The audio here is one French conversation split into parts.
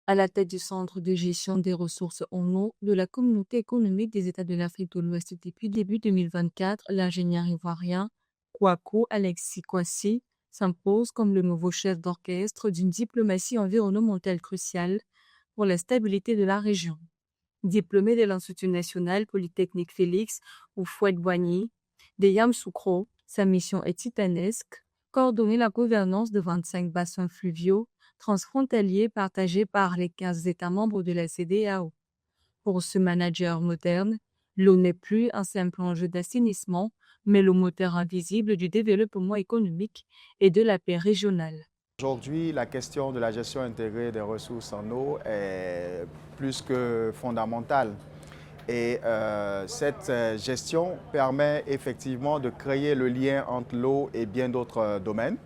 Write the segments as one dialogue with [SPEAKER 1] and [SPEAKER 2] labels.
[SPEAKER 1] À la tête du Centre de gestion des ressources en eau de la Communauté économique des États de l'Afrique de l'Ouest depuis début 2024, l'ingénieur ivoirien Kouakou Alexis Kwasi s'impose comme le nouveau chef d'orchestre d'une diplomatie environnementale cruciale pour la stabilité de la région. Diplômé de l'Institut national polytechnique Félix Houphouët-Boigny de Yamoussoukro, sa mission est titanesque: coordonner la gouvernance de 25 bassins fluviaux transfrontaliers partagés par les 15 États membres de la CEDEAO. Pour ce manager moderne, l'eau n'est plus un simple enjeu d'assainissement, mais le moteur invisible du développement économique et de la paix régionale.
[SPEAKER 2] Aujourd'hui, la question de la gestion intégrée des ressources en eau est plus que fondamentale. Et cette gestion permet effectivement de créer le lien entre l'eau et bien d'autres domaines,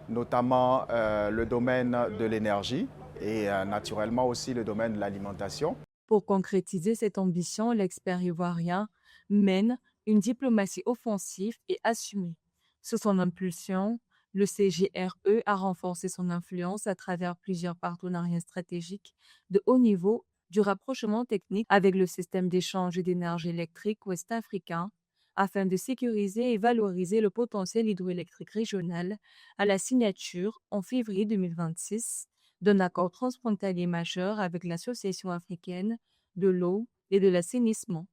[SPEAKER 2] notamment le domaine de l'énergie et naturellement aussi le domaine de l'alimentation.
[SPEAKER 1] Pour concrétiser cette ambition, l'expert ivoirien mène une diplomatie offensive et assumée. Sous son impulsion, le CGRE a renforcé son influence à travers plusieurs partenariats stratégiques de haut niveau, du rapprochement technique avec le système d'échange d'énergie électrique ouest-africain, afin de sécuriser et valoriser le potentiel hydroélectrique régional, à la signature, en février 2026, d'un accord transfrontalier majeur avec l'Association africaine de l'eau et de l'assainissement.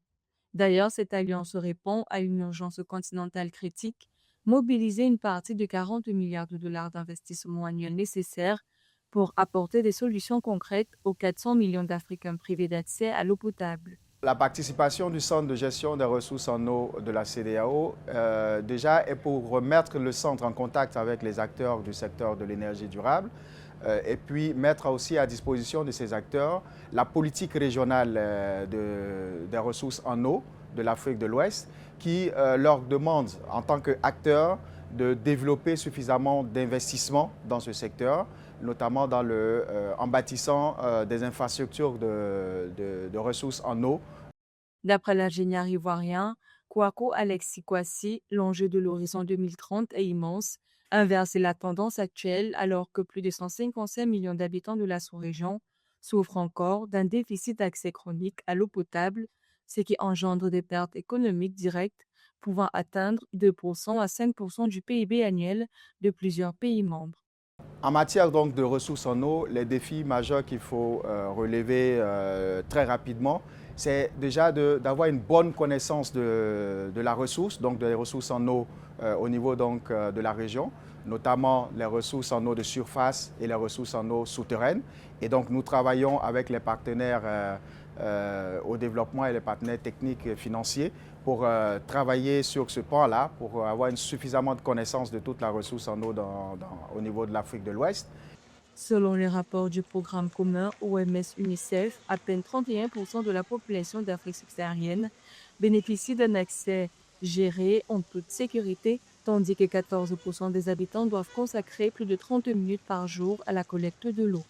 [SPEAKER 1] D'ailleurs, cette alliance répond à une urgence continentale critique: mobiliser une partie de 40 milliards de dollars d'investissement annuel nécessaires pour apporter des solutions concrètes aux 400 millions d'Africains privés d'accès à l'eau potable.
[SPEAKER 2] La participation du Centre de gestion des ressources en eau de la CEDEAO déjà est pour remettre le centre en contact avec les acteurs du secteur de l'énergie durable et puis mettre aussi à disposition de ces acteurs la politique régionale des ressources en eau de l'Afrique de l'Ouest qui leur demande en tant qu'acteurs de développer suffisamment d'investissements dans ce secteur, notamment en bâtissant des infrastructures de ressources en eau.
[SPEAKER 1] D'après l'ingénieur ivoirien Kouakou Alexis Kwasi, l'enjeu de l'horizon 2030 est immense: inverser la tendance actuelle alors que plus de 155 millions d'habitants de la sous-région souffrent encore d'un déficit d'accès chronique à l'eau potable, ce qui engendre des pertes économiques directes pouvant atteindre 2% à 5% du PIB annuel de plusieurs pays membres.
[SPEAKER 2] En matière donc de ressources en eau, les défis majeurs qu'il faut relever très rapidement, c'est déjà d'avoir une bonne connaissance de la ressource, donc des ressources en eau au niveau donc, de la région, notamment les ressources en eau de surface et les ressources en eau souterraines. Et donc nous travaillons avec les partenaires au développement et les partenaires techniques et financiers pour travailler sur ce point-là, pour avoir suffisamment de connaissances de toute la ressource en eau au niveau de l'Afrique de l'Ouest.
[SPEAKER 1] Selon les rapports du programme commun OMS-UNICEF, à peine 31% de la population d'Afrique subsaharienne bénéficie d'un accès géré en toute sécurité, tandis que 14% des habitants doivent consacrer plus de 30 minutes par jour à la collecte de l'eau.